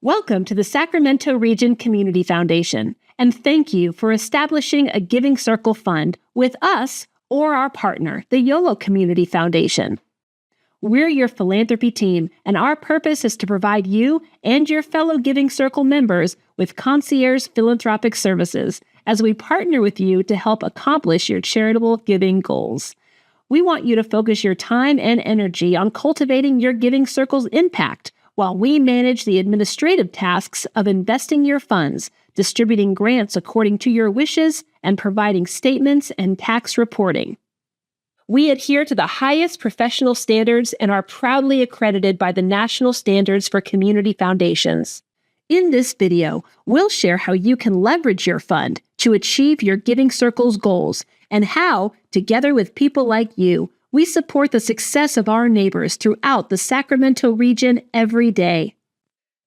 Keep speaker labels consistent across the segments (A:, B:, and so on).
A: Welcome to the Sacramento Region Community Foundation, and thank you for establishing a Giving Circle fund with us or our partner, the Yolo Community Foundation. We're your philanthropy team, and our purpose is to provide you and your fellow Giving Circle members with concierge philanthropic services as we partner with you to help accomplish your charitable giving goals. We want you to focus your time and energy on cultivating your Giving Circle's impact while we manage the administrative tasks of investing your funds, distributing grants according to your wishes, and providing statements and tax reporting. We adhere to the highest professional standards and are proudly accredited by the National Standards for Community Foundations. In this video, we'll share how you can leverage your fund to achieve your Giving Circle's goals and how, together with people like you, we support the success of our neighbors throughout the Sacramento region every day.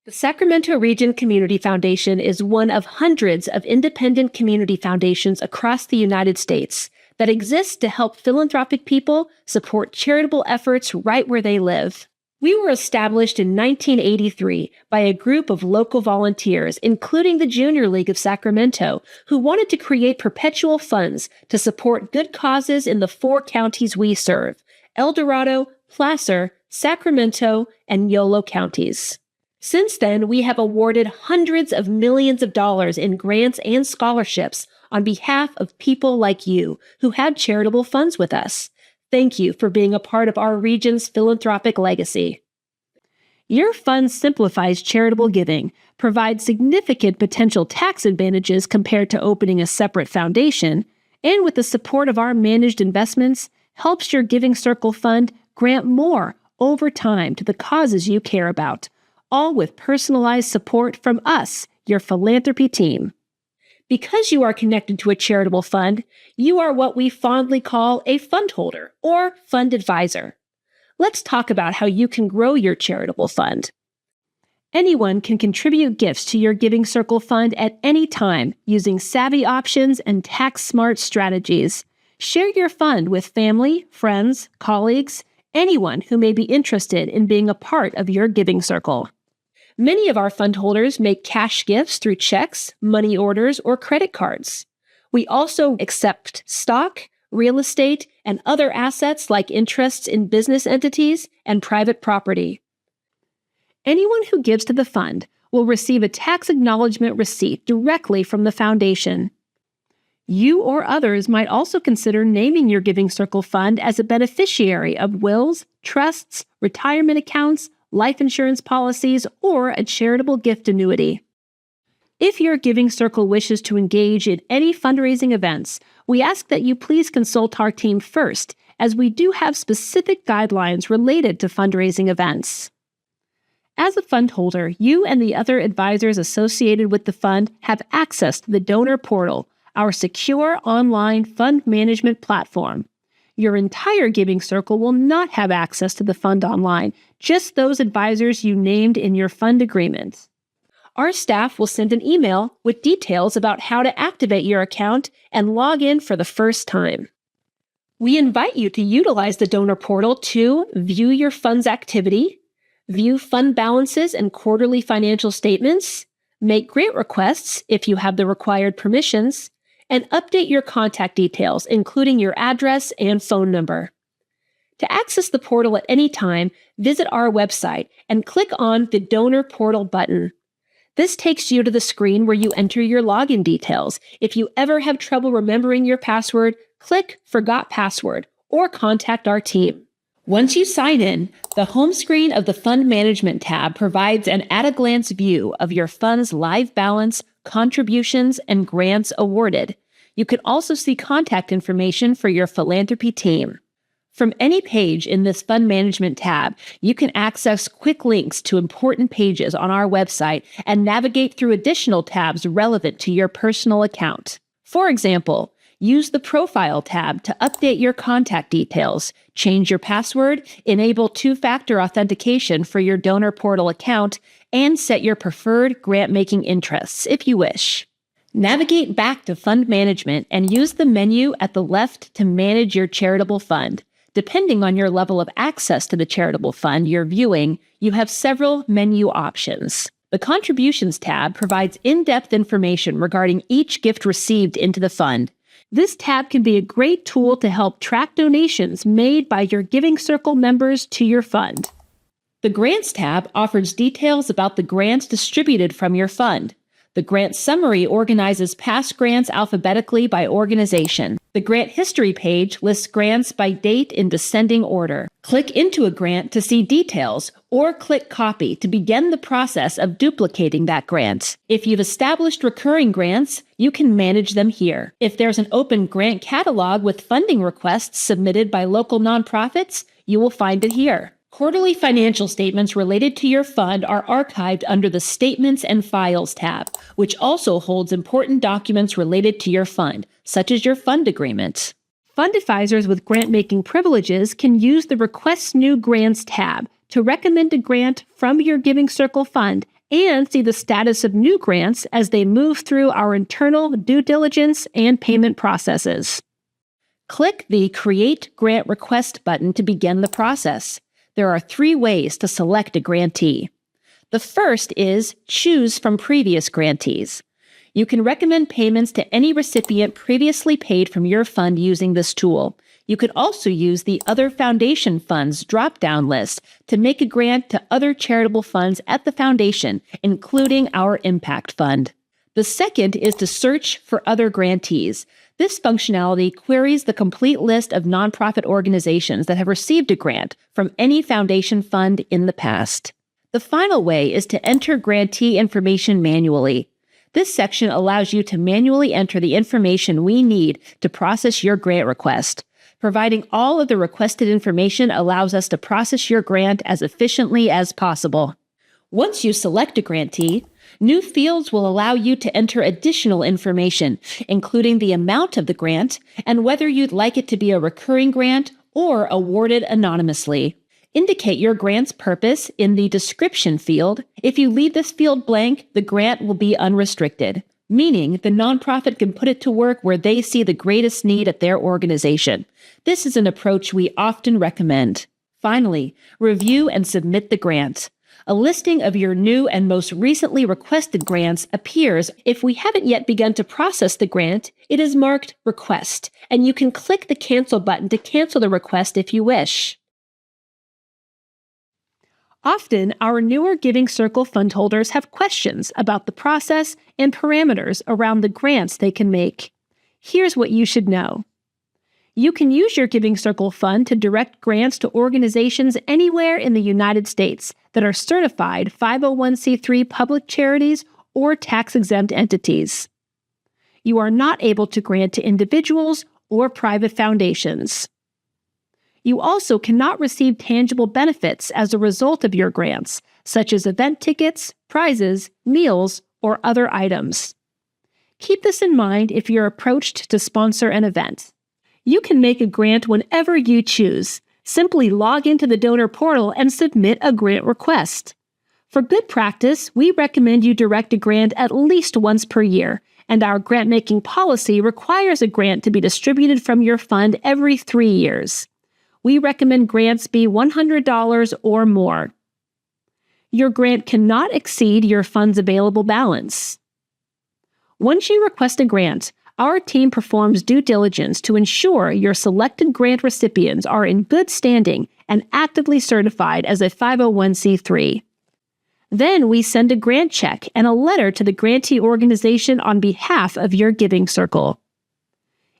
A: The Sacramento Region Community Foundation is one of hundreds of independent community foundations across the United States that exist to help philanthropic people support charitable efforts right where they live. We were established in 1983 by a group of local volunteers, including the Junior League of Sacramento, who wanted to create perpetual funds to support good causes in the 4 counties we serve: El Dorado, Placer, Sacramento, and Yolo counties. Since then, we have awarded hundreds of millions of dollars in grants and scholarships on behalf of people like you who have charitable funds with us. Thank you for being a part of our region's philanthropic legacy. Your fund simplifies charitable giving, provides significant potential tax advantages compared to opening a separate foundation, and with the support of our managed investments, helps your Giving Circle fund grant more over time to the causes you care about, all with personalized support from us, your philanthropy team. Because you are connected to a charitable fund, you are what we fondly call a fundholder or fund advisor. Let's talk about how you can grow your charitable fund. Anyone can contribute gifts to your Giving Circle fund at any time using savvy options and tax-smart strategies. Share your fund with family, friends, colleagues, anyone who may be interested in being a part of your Giving Circle. Many of our fund holders make cash gifts through checks, money orders, or credit cards. We also accept stock, real estate, and other assets like interests in business entities and private property. Anyone who gives to the fund will receive a tax acknowledgement receipt directly from the foundation. You or others might also consider naming your Giving Circle fund as a beneficiary of wills, trusts, retirement accounts, life insurance policies, or a charitable gift annuity. If your Giving Circle wishes to engage in any fundraising events, we ask that you please consult our team first, as we do have specific guidelines related to fundraising events. As a fund holder, you and the other advisors associated with the fund have access to the donor portal, our secure online fund management platform. Your entire Giving Circle will not have access to the fund online, just those advisors you named in your fund agreement. Our staff will send an email with details about how to activate your account and log in for the first time. We invite you to utilize the donor portal to view your fund's activity, view fund balances and quarterly financial statements, make grant requests if you have the required permissions, and update your contact details, including your address and phone number. To access the portal at any time, visit our website and click on the Donor Portal button. This takes you to the screen where you enter your login details. If you ever have trouble remembering your password, click Forgot Password or contact our team. Once you sign in, the home screen of the Fund Management tab provides an at-a-glance view of your fund's live balance, contributions, and grants awarded. You can also see contact information for your philanthropy team. From any page in this Fund Management tab, you can access quick links to important pages on our website and navigate through additional tabs relevant to your personal account. For example, use the Profile tab to update your contact details, change your password, enable 2-factor authentication for your donor portal account, and set your preferred grant-making interests if you wish. Navigate back to Fund Management and use the menu at the left to manage your charitable fund. Depending on your level of access to the charitable fund you're viewing, you have several menu options. The Contributions tab provides in-depth information regarding each gift received into the fund. This tab can be a great tool to help track donations made by your Giving Circle members to your fund. The Grants tab offers details about the grants distributed from your fund. The Grant Summary organizes past grants alphabetically by organization. The Grant History page lists grants by date in descending order. Click into a grant to see details, or click Copy to begin the process of duplicating that grant. If you've established recurring grants, you can manage them here. If there's an open grant catalog with funding requests submitted by local nonprofits, you will find it here. Quarterly financial statements related to your fund are archived under the Statements and Files tab, which also holds important documents related to your fund, such as your fund agreement. Fund advisors with grant-making privileges can use the Request New Grants tab to recommend a grant from your Giving Circle fund and see the status of new grants as they move through our internal due diligence and payment processes. Click the Create Grant Request button to begin the process. There are 3 ways to select a grantee. The first is Choose from Previous Grantees. You can recommend payments to any recipient previously paid from your fund using this tool. You could also use the Other Foundation Funds drop-down list to make a grant to other charitable funds at the foundation, including our Impact Fund. The second is to search for other grantees. This functionality queries the complete list of nonprofit organizations that have received a grant from any foundation fund in the past. The final way is to enter grantee information manually. This section allows you to manually enter the information we need to process your grant request. Providing all of the requested information allows us to process your grant as efficiently as possible. Once you select a grantee, new fields will allow you to enter additional information, including the amount of the grant and whether you'd like it to be a recurring grant or awarded anonymously. Indicate your grant's purpose in the description field. If you leave this field blank, the grant will be unrestricted, meaning the nonprofit can put it to work where they see the greatest need at their organization. This is an approach we often recommend. Finally, review and submit the grant. A listing of your new and most recently requested grants appears. If we haven't yet begun to process the grant, it is marked Request, and you can click the Cancel button to cancel the request if you wish. Often, our newer Giving Circle fund holders have questions about the process and parameters around the grants they can make. Here's what you should know. You can use your Giving Circle fund to direct grants to organizations anywhere in the United States that are certified 501c3 public charities or tax-exempt entities. You are not able to grant to individuals or private foundations. You also cannot receive tangible benefits as a result of your grants, such as event tickets, prizes, meals, or other items. Keep this in mind if you're approached to sponsor an event. You can make a grant whenever you choose. Simply log into the donor portal and submit a grant request. For good practice, we recommend you direct a grant at least once per year, and our grant-making policy requires a grant to be distributed from your fund every 3 years. We recommend grants be $100 or more. Your grant cannot exceed your fund's available balance. Once you request a grant, our team performs due diligence to ensure your selected grant recipients are in good standing and actively certified as a 501c3. Then we send a grant check and a letter to the grantee organization on behalf of your Giving Circle.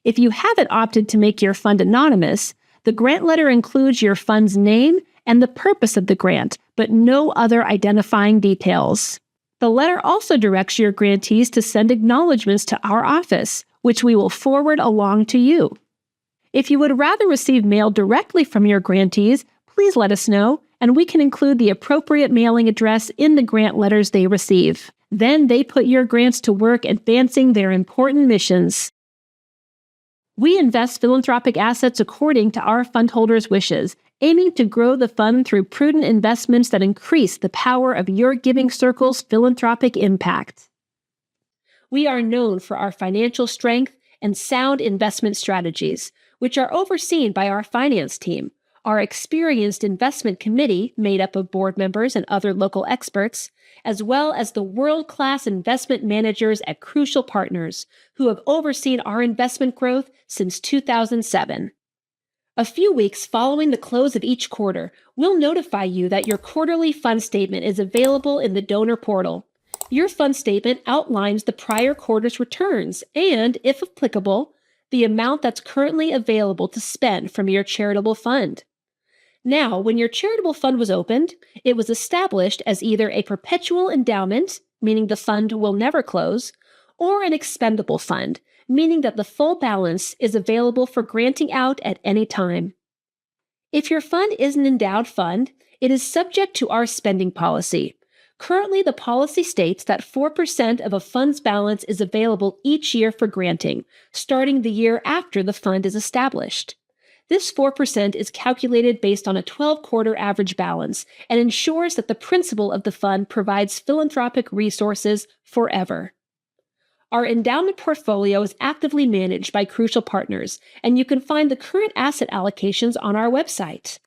A: If you haven't opted to make your fund anonymous, the grant letter includes your fund's name and the purpose of the grant, but no other identifying details. The letter also directs your grantees to send acknowledgments to our office, which we will forward along to you. If you would rather receive mail directly from your grantees, please let us know, and we can include the appropriate mailing address in the grant letters they receive. Then they put your grants to work advancing their important missions. We invest philanthropic assets according to our fund holders' wishes, aiming to grow the fund through prudent investments that increase the power of your Giving Circle's philanthropic impact. We are known for our financial strength and sound investment strategies, which are overseen by our finance team. our experienced investment committee made up of board members and other local experts, as well as the world-class investment managers at Crucial Partners who have overseen our investment growth since 2007. A few weeks following the close of each quarter, we'll notify you that your quarterly fund statement is available in the donor portal. Your fund statement outlines the prior quarter's returns and, if applicable, the amount that's currently available to spend from your charitable fund. Now, when your charitable fund was opened, it was established as either a perpetual endowment, meaning the fund will never close, or an expendable fund, meaning that the full balance is available for granting out at any time. If your fund is an endowed fund, it is subject to our spending policy. Currently, the policy states that 4% of a fund's balance is available each year for granting, starting the year after the fund is established. This 4% is calculated based on a 12-quarter average balance and ensures that the principal of the fund provides philanthropic resources forever. Our endowment portfolio is actively managed by Crucial Partners, and you can find the current asset allocations on our website.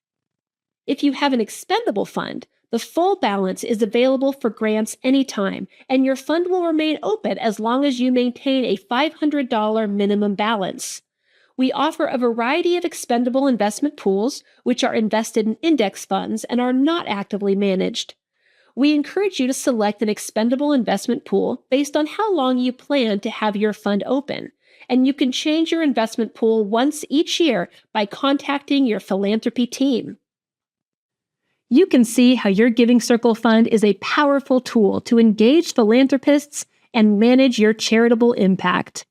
A: If you have an expendable fund, the full balance is available for grants anytime, and your fund will remain open as long as you maintain a $500 minimum balance. We offer a variety of expendable investment pools, which are invested in index funds and are not actively managed. We encourage you to select an expendable investment pool based on how long you plan to have your fund open, and you can change your investment pool once each year by contacting your philanthropy team. You can see how your Giving Circle Fund is a powerful tool to engage philanthropists and manage your charitable impact.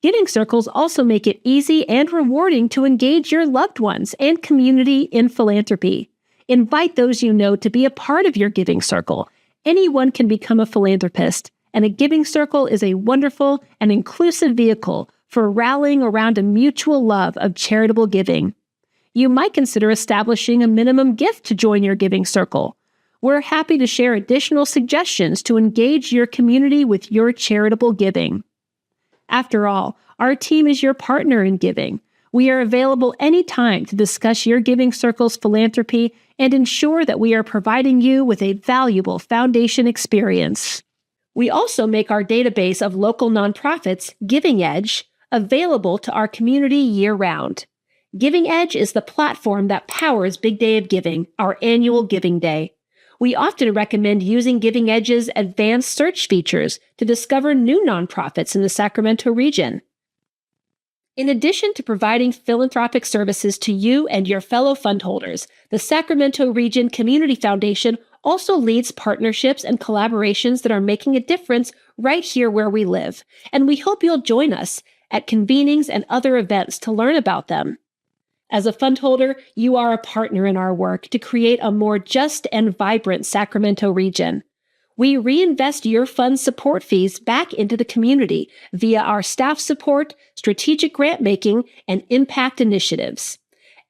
A: Giving circles also make it easy and rewarding to engage your loved ones and community in philanthropy. Invite those you know to be a part of your giving circle. Anyone can become a philanthropist, and a giving circle is a wonderful and inclusive vehicle for rallying around a mutual love of charitable giving. You might consider establishing a minimum gift to join your giving circle. We're happy to share additional suggestions to engage your community with your charitable giving. After all, our team is your partner in giving. We are available anytime to discuss your Giving Circle's philanthropy and ensure that we are providing you with a valuable foundation experience. We also make our database of local nonprofits, Giving Edge, available to our community year-round. Giving Edge is the platform that powers Big Day of Giving, our annual Giving Day. We often recommend using Giving Edge's advanced search features to discover new nonprofits in the Sacramento region. In addition to providing philanthropic services to you and your fellow fundholders, the Sacramento Region Community Foundation also leads partnerships and collaborations that are making a difference right here where we live, and we hope you'll join us at convenings and other events to learn about them. As a fundholder, you are a partner in our work to create a more just and vibrant Sacramento region. We reinvest your fund support fees back into the community via our staff support, strategic grant making, and impact initiatives.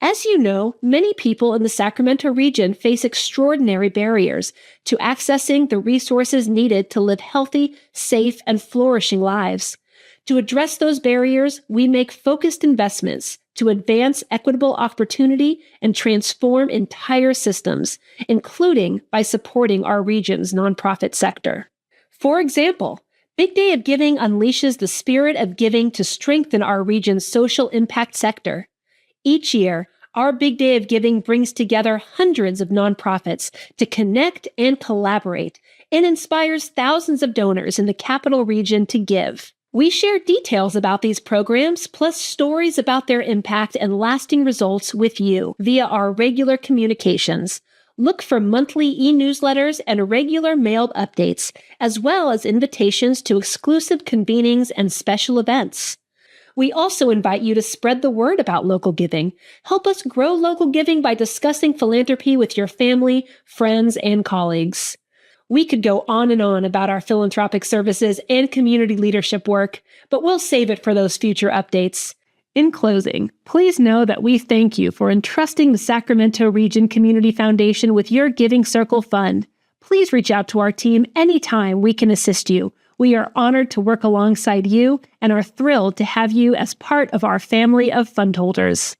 A: As you know, many people in the Sacramento region face extraordinary barriers to accessing the resources needed to live healthy, safe, and flourishing lives. To address those barriers, we make focused investments to advance equitable opportunity and transform entire systems, including by supporting our region's nonprofit sector. For example, Big Day of Giving unleashes the spirit of giving to strengthen our region's social impact sector. Each year, our Big Day of Giving brings together hundreds of nonprofits to connect and collaborate and inspires thousands of donors in the Capital Region to give. We share details about these programs, plus stories about their impact and lasting results with you via our regular communications. Look for monthly e-newsletters and regular mailed updates, as well as invitations to exclusive convenings and special events. We also invite you to spread the word about local giving. Help us grow local giving by discussing philanthropy with your family, friends, and colleagues. We could go on and on about our philanthropic services and community leadership work, but we'll save it for those future updates. In closing, please know that we thank you for entrusting the Sacramento Region Community Foundation with your Giving Circle Fund. Please reach out to our team anytime we can assist you. We are honored to work alongside you and are thrilled to have you as part of our family of fundholders.